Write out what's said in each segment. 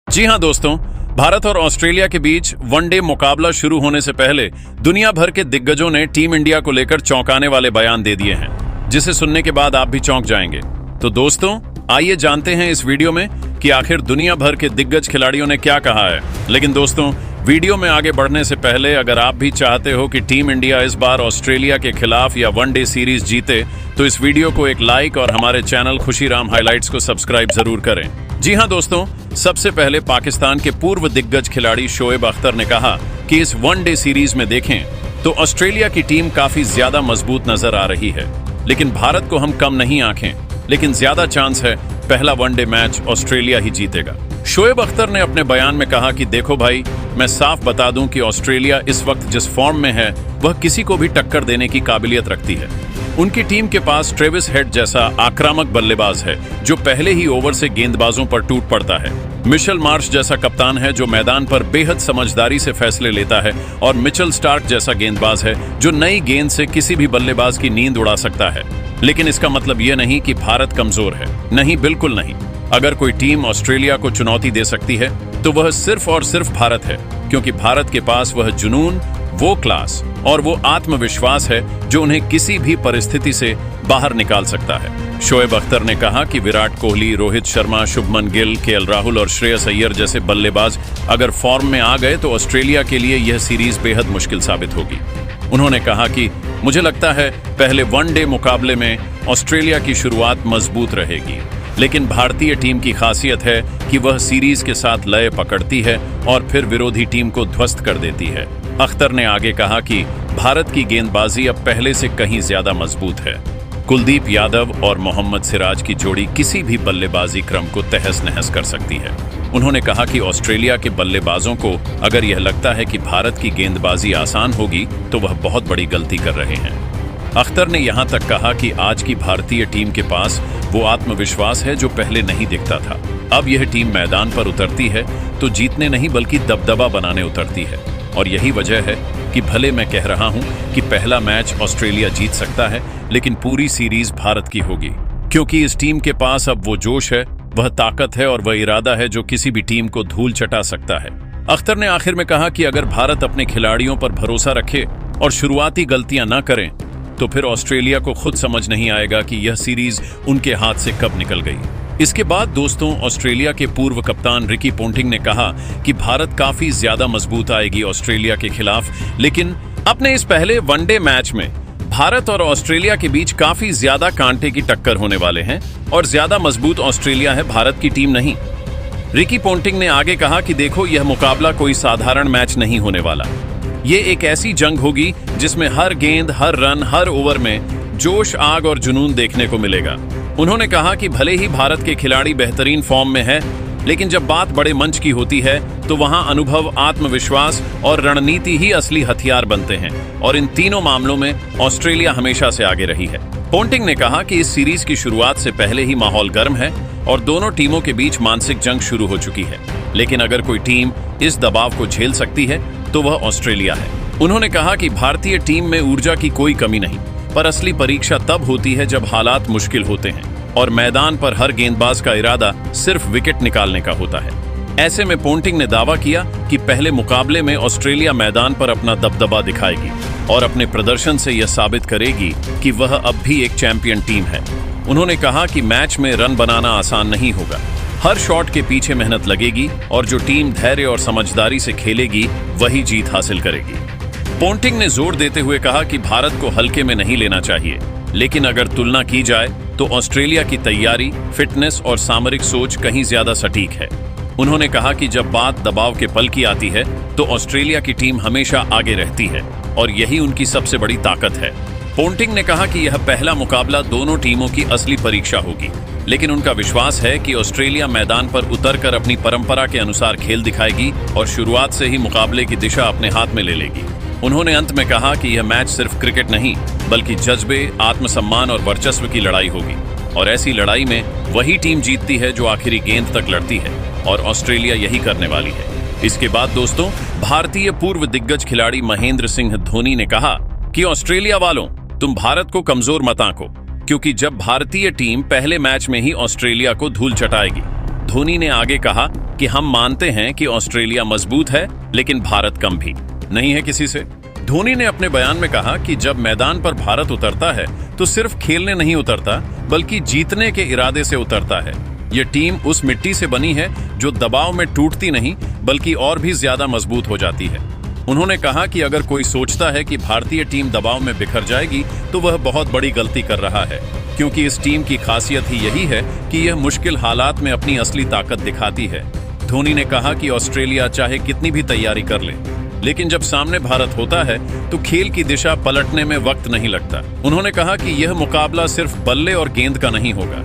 जी हां दोस्तों, भारत और ऑस्ट्रेलिया के बीच वनडे मुकाबला शुरू होने से पहले दुनिया भर के दिग्गजों ने टीम इंडिया को लेकर चौंकाने वाले बयान दे दिए हैं, जिसे सुनने के बाद आप भी चौंक जाएंगे। तो दोस्तों, आइए जानते हैं इस वीडियो में कि आखिर दुनिया भर के दिग्गज खिलाड़ियों ने क्या कहा है। लेकिन दोस्तों, वीडियो में आगे बढ़ने से पहले अगर आप भी चाहते हो कि टीम इंडिया इस बार ऑस्ट्रेलिया के खिलाफ या वनडे सीरीज जीते, तो इस वीडियो को एक लाइक और हमारे चैनल खुशीराम हाइलाइट्स को सब्सक्राइब जरूर करें। जी हां दोस्तों, सबसे पहले पाकिस्तान के पूर्व दिग्गज खिलाड़ी शोएब अख्तर ने कहा कि इस वनडे सीरीज में देखें तो ऑस्ट्रेलिया की टीम काफी ज्यादा मजबूत नजर आ रही है, लेकिन भारत को हम कम नहीं आंखें, लेकिन ज्यादा चांस है पहला वनडे मैच ऑस्ट्रेलिया ही जीतेगा। शोएब अख्तर ने अपने बयान में कहा कि देखो भाई, मैं साफ बता दूं कि ऑस्ट्रेलिया इस वक्त जिस फॉर्म में है वह किसी को भी टक्कर देने की काबिलियत रखती है। उनकी टीम के पास ट्रेविस हेड जैसा आक्रामक बल्लेबाज है जो पहले ही ओवर से गेंदबाजों पर टूट पड़ता है। मिशेल मार्श जैसा कप्तान है जो मैदान पर बेहद समझदारी से फैसले लेता है, और मिचेल स्टार्क जैसा गेंदबाज है जो नई गेंद से किसी भी बल्लेबाज की नींद उड़ा सकता है। लेकिन इसका मतलब यह नहीं कि भारत कमजोर है, नहीं, बिल्कुल नहीं। अगर कोई टीम ऑस्ट्रेलिया को चुनौती दे सकती है तो वह सिर्फ और सिर्फ भारत है, क्योंकि भारत के पास वह जुनून, वो क्लास और वो आत्मविश्वास है जो उन्हें किसी भी परिस्थिति से बाहर निकाल सकता है। शोएब अख्तर ने कहा कि विराट कोहली, रोहित शर्मा, शुभमन गिल, केएल राहुल और श्रेयस अय्यर जैसे बल्लेबाज अगर फॉर्म में आ गए तो ऑस्ट्रेलिया के लिए यह सीरीज बेहद मुश्किल साबित होगी। उन्होंने कहा कि मुझे लगता है पहले वनडे मुकाबले में ऑस्ट्रेलिया की शुरुआत मजबूत रहेगी, लेकिन भारतीय टीम की खासियत है कि वह सीरीज के साथ लय पकड़ती है और फिर विरोधी टीम को ध्वस्त कर देती है। अख्तर ने आगे कहा कि भारत की गेंदबाजी अब पहले से कहीं ज्यादा मजबूत है। कुलदीप यादव और मोहम्मद सिराज की जोड़ी किसी भी बल्लेबाजी क्रम को तहस नहस कर सकती है। उन्होंने कहा कि ऑस्ट्रेलिया के बल्लेबाजों को अगर यह लगता है कि भारत की गेंदबाजी आसान होगी तो वह बहुत बड़ी गलती कर रहे हैं। अख्तर ने यहां तक कहा कि आज की भारतीय टीम के पास वो आत्मविश्वास है जो पहले नहीं दिखता था। अब यह टीम मैदान पर उतरती है तो जीतने नहीं बल्कि दबदबा बनाने उतरती है, और यही वजह है कि भले मैं कह रहा हूं कि पहला मैच ऑस्ट्रेलिया जीत सकता है, लेकिन पूरी सीरीज भारत की होगी, क्योंकि इस टीम के पास अब वो जोश है, वह ताकत है और वह इरादा है जो किसी भी टीम को धूल चटा सकता है। अख्तर ने आखिर में कहा कि अगर भारत अपने खिलाड़ियों पर भरोसा रखे और शुरुआती गलतियां न करें तो फिर ऑस्ट्रेलिया को खुद समझ नहीं आएगा कि यह सीरीज उनके हाथ से कब निकल गई। इसके बाद दोस्तों, ऑस्ट्रेलिया के पूर्व कप्तान रिकी पोंटिंग ने कहा कि भारत काफी ज्यादा मजबूत आएगी ऑस्ट्रेलिया के खिलाफ, लेकिन अपने इस पहले वनडे मैच में भारत और ऑस्ट्रेलिया के बीच काफी ज्यादा कांटे की टक्कर होने वाले हैं और ज्यादा मजबूत ऑस्ट्रेलिया है, भारत की टीम नहीं। रिकी पोंटिंग ने आगे कहा कि देखो, यह मुकाबला कोई साधारण मैच नहीं होने वाला। ये एक ऐसी जंग होगी जिसमें हर गेंद, हर रन, हर ओवर में जोश, आग और जुनून देखने को मिलेगा। उन्होंने कहा कि भले ही भारत के खिलाड़ी बेहतरीन फॉर्म में है, लेकिन जब बात बड़े मंच की होती है तो वहां अनुभव, आत्मविश्वास और रणनीति ही असली हथियार बनते हैं, और इन तीनों मामलों में ऑस्ट्रेलिया हमेशा से आगे रही है। पोंटिंग ने कहा कि इस सीरीज की शुरुआत से पहले ही माहौल गर्म है और दोनों टीमों के बीच मानसिक जंग शुरू हो चुकी है, लेकिन अगर कोई टीम इस दबाव को झेल सकती है तो वह ऑस्ट्रेलिया है। उन्होंने कहा कि भारतीय टीम में ऊर्जा की कोई कमी नहीं, पर असली परीक्षा तब होती है जब हालात मुश्किल होते हैं और मैदान पर हर गेंदबाज का इरादा सिर्फ विकेट निकालने का होता है। ऐसे में पोंटिंग ने दावा किया कि पहले मुकाबले में ऑस्ट्रेलिया मैदान पर अपना दबदबा दिखाएगी और अपने प्रदर्शन से यह साबित करेगी कि वह अब भी एक चैंपियन टीम है। उन्होंने कहा कि मैच में रन बनाना आसान नहीं होगा, हर शॉट के पीछे मेहनत लगेगी और जो टीम धैर्य और समझदारी से खेलेगी वही जीत हासिल करेगी। पोंटिंग ने जोर देते हुए कहा कि भारत को हल्के में नहीं लेना चाहिए, लेकिन अगर तुलना की जाए तो ऑस्ट्रेलिया की तैयारी, फिटनेस और सामरिक सोच कहीं ज्यादा सटीक है। उन्होंने कहा कि जब बात दबाव के पल की आती है तो ऑस्ट्रेलिया की टीम हमेशा आगे रहती है और यही उनकी सबसे बड़ी ताकत है। पोंटिंग ने कहा कि यह पहला मुकाबला दोनों टीमों की असली परीक्षा होगी, लेकिन उनका विश्वास है कि ऑस्ट्रेलिया मैदान पर उतरकर अपनी परंपरा के अनुसार खेल दिखाएगी और शुरुआत से ही मुकाबले की दिशा अपने हाथ में ले लेगी। उन्होंने अंत में कहा कि यह मैच सिर्फ क्रिकेट नहीं बल्कि जज्बे, आत्मसम्मान और वर्चस्व की लड़ाई होगी, और ऐसी लड़ाई में वही टीम जीतती है जो आखिरी गेंद तक लड़ती है, और ऑस्ट्रेलिया यही करने वाली है। इसके बाद दोस्तों, भारतीय पूर्व दिग्गज खिलाड़ी महेंद्र सिंह धोनी ने कहा कि ऑस्ट्रेलिया वालों, तुम भारत को कमजोर मत आंको, क्योंकि जब भारतीय टीम पहले मैच में ही ऑस्ट्रेलिया को धूल चटाएगी। धोनी ने आगे कहा कि हम मानते हैं कि ऑस्ट्रेलिया मजबूत है, लेकिन भारत कम भी नहीं है किसी से। धोनी ने अपने बयान में कहा कि जब मैदान पर भारत उतरता है तो सिर्फ खेलने नहीं उतरता, बल्कि जीतने के इरादे से उतरता है। ये टीम उस मिट्टी से बनी है जो दबाव में टूटती नहीं, बल्कि और भी ज्यादा मजबूत हो जाती है। उन्होंने कहा कि अगर कोई सोचता है कि भारतीय टीम दबाव में बिखर जाएगी तो वह बहुत बड़ी गलती कर रहा है, क्योंकि इस टीम की खासियत ही यही है कि यह मुश्किल हालात में अपनी असली ताकत दिखाती है। धोनी ने कहा कि ऑस्ट्रेलिया चाहे कितनी भी तैयारी कर ले, लेकिन जब सामने भारत होता है तो खेल की दिशा पलटने में वक्त नहीं लगता। उन्होंने कहा कि यह मुकाबला सिर्फ बल्ले और गेंद का नहीं होगा,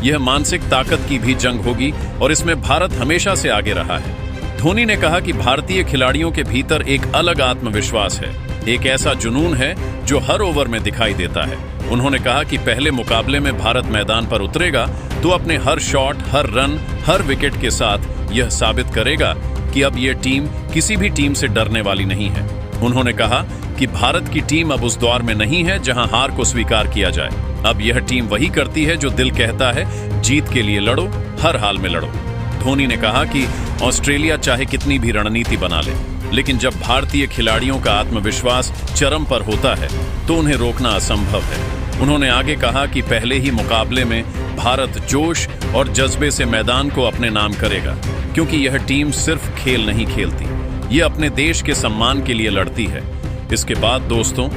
यह मानसिक ताकत की भी जंग होगी और इसमें भारत हमेशा से आगे रहा है। धोनी ने कहा कि भारतीय खिलाड़ियों के भीतर एक अलग आत्मविश्वास है, एक ऐसा जुनून है जो हर ओवर में दिखाई देता है। उन्होंने कहा कि पहले मुकाबले में भारत मैदान पर उतरेगा तो अपने हर शॉट, हर रन, हर विकेट के साथ यह साबित करेगा कि अब यह टीम किसी भी टीम से डरने वाली नहीं है। उन्होंने कहा कि भारत की टीम अब उस दौर में नहीं है जहां हार को स्वीकार किया जाए। अब यह टीम वही करती है जो दिल कहता है, जीत के लिए लड़ो, हर हाल में लड़ो। धोनी ने कहा कि ऑस्ट्रेलिया चाहे कितनी भी रणनीति बना ले, लेकिन जब भारतीय खिलाड़ियों का आत्मविश्वास चरम पर होता है तो उन्हें रोकना असंभव है। उन्होंने आगे कहा कि पहले ही मुकाबले में भारत जोश और जज्बे से मैदान को अपने नाम करेगा, क्योंकि यह टीम सिर्फ खेल नहीं खेलती, ये अपने देश के सम्मान के लिए लड़ती है। इसके बाद दोस्तों,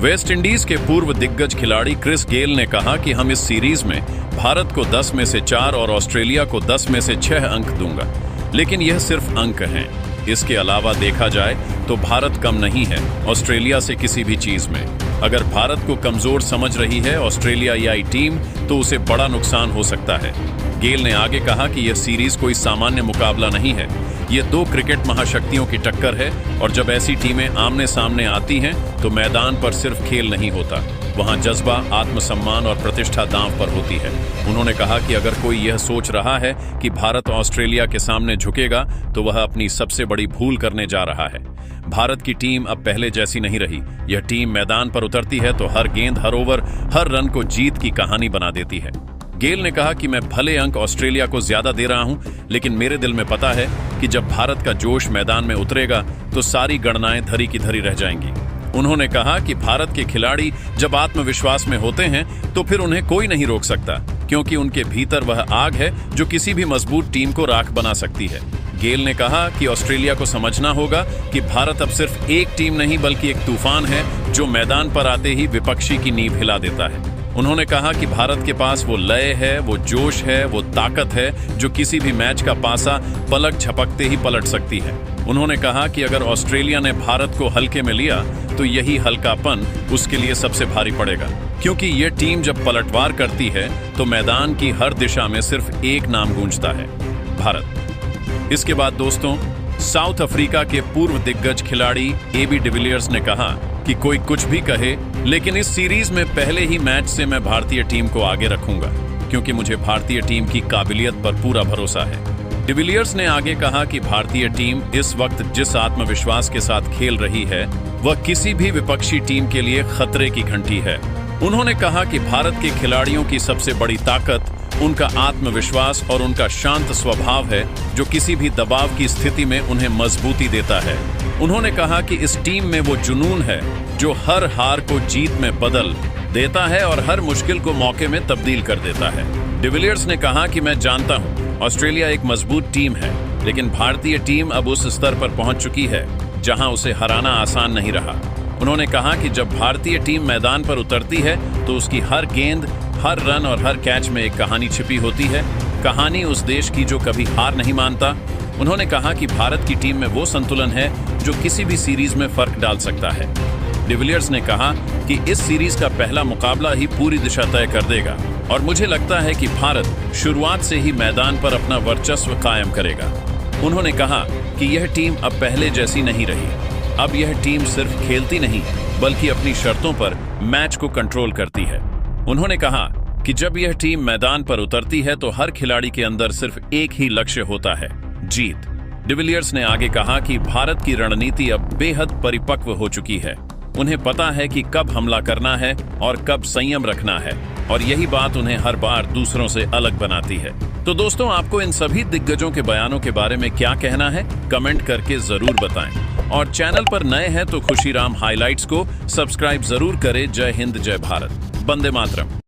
वेस्ट इंडीज के पूर्व दिग्गज खिलाड़ी क्रिस गेल ने कहा कि हम इस सीरीज में भारत को 10 में से 4 और ऑस्ट्रेलिया को 10 में से 6 अंक दूंगा, लेकिन यह सिर्फ अंक हैं। इसके अलावा देखा जाए तो भारत कम नहीं है ऑस्ट्रेलिया से किसी भी चीज में। अगर भारत को कमजोर समझ रही है ऑस्ट्रेलिया या टीम तो उसे बड़ा नुकसान हो सकता है। गेल ने आगे कहा कि यह सीरीज कोई सामान्य मुकाबला नहीं है, ये 2 क्रिकेट महाशक्तियों की टक्कर है और जब ऐसी टीमें आमने सामने आती हैं तो मैदान पर सिर्फ खेल नहीं होता, वहां जज्बा, आत्मसम्मान और प्रतिष्ठा दांव पर होती है। उन्होंने कहा कि अगर कोई यह सोच रहा है कि भारत ऑस्ट्रेलिया के सामने झुकेगा तो वह अपनी सबसे बड़ी भूल करने जा रहा है। भारत की टीम अब पहले जैसी नहीं रही। यह टीम मैदान पर उतरती है तो हर गेंद, हर ओवर, हर रन को जीत की कहानी बना देती है। गेल ने कहा कि मैं भले अंक ऑस्ट्रेलिया को ज्यादा दे रहा हूं, लेकिन मेरे दिल में पता है कि जब भारत का जोश मैदान में उतरेगा तो सारी गणनाएं धरी की धरी रह जाएंगी। उन्होंने कहा कि भारत के खिलाड़ी जब आत्मविश्वास में होते हैं तो फिर उन्हें कोई नहीं रोक सकता, क्योंकि उनके भीतर वह आग है जो किसी भी मजबूत टीम को राख बना सकती है। गेल ने कहा कि ऑस्ट्रेलिया को समझना होगा कि भारत अब सिर्फ एक टीम नहीं बल्कि एक तूफान है जो मैदान पर आते ही विपक्षी की नींव हिला देता है। उन्होंने कहा कि भारत के पास वो लय है, वो जोश है, वो ताकत है जो किसी भी मैच का पासा पलक झपकते ही पलट सकती है। उन्होंने कहा कि अगर ऑस्ट्रेलिया ने भारत को हल्के में लिया तो यही हल्कापन उसके लिए सबसे भारी पड़ेगा, क्योंकि ये टीम जब पलटवार करती है तो मैदान की हर दिशा में सिर्फ एक नाम गूंजता है, भारत। इसके बाद दोस्तों, साउथ अफ्रीका के पूर्व दिग्गज खिलाड़ी AB डिविलियर्स ने कहा कि कोई कुछ भी कहे, लेकिन इस सीरीज में पहले ही मैच से मैं भारतीय टीम को आगे रखूंगा, क्योंकि मुझे भारतीय टीम की काबिलियत पर पूरा भरोसा है। डिविलियर्स ने आगे कहा कि भारतीय टीम इस वक्त जिस आत्मविश्वास के साथ खेल रही है वह किसी भी विपक्षी टीम के लिए खतरे की घंटी है। उन्होंने कहा कि भारत के खिलाड़ियों की सबसे बड़ी ताकत उनका आत्मविश्वास और उनका शांत स्वभाव है, जो किसी भी दबाव की स्थिति में उन्हें मजबूती देता है। उन्होंने कहा कि इस टीम में वो जुनून है जो हर हार को जीत में बदल देता है और हर मुश्किल को मौके में तब्दील कर देता है। डिविलियर्स ने कहा कि मैं जानता हूं ऑस्ट्रेलिया एक मजबूत टीम है, लेकिन भारतीय टीम अब उस स्तर पर पहुंच चुकी है जहां उसे हराना आसान नहीं रहा। उन्होंने कहा कि जब भारतीय टीम मैदान पर उतरती है तो उसकी हर गेंद, हर रन और हर कैच में एक कहानी छिपी होती है, कहानी उस देश की जो कभी हार नहीं मानता। उन्होंने कहा कि भारत की टीम में वो संतुलन है जो किसी भी सीरीज में फर्क डाल सकता है। डिविलियर्स ने कहा कि इस सीरीज का पहला मुकाबला ही पूरी दिशा तय कर देगा और मुझे लगता है कि भारत शुरुआत से ही मैदान पर अपना वर्चस्व कायम करेगा। उन्होंने कहा कि यह टीम अब पहले जैसी नहीं रही। अब यह टीम सिर्फ खेलती नहीं बल्कि अपनी शर्तों पर मैच को कंट्रोल करती है। उन्होंने कहा कि जब यह टीम मैदान पर उतरती है तो हर खिलाड़ी के अंदर सिर्फ एक ही लक्ष्य होता है, जीत। डिविलियर्स ने आगे कहा कि भारत की रणनीति अब बेहद परिपक्व हो चुकी है। उन्हें पता है कि कब हमला करना है और कब संयम रखना है, और यही बात उन्हें हर बार दूसरों से अलग बनाती है। तो दोस्तों, आपको इन सभी दिग्गजों के बयानों के बारे में क्या कहना है, कमेंट करके जरूर बताएं। और चैनल पर नए हैं तो खुशीराम हाइलाइट्स को सब्सक्राइब जरूर करें। जय हिंद, जय भारत, वंदे मातरम।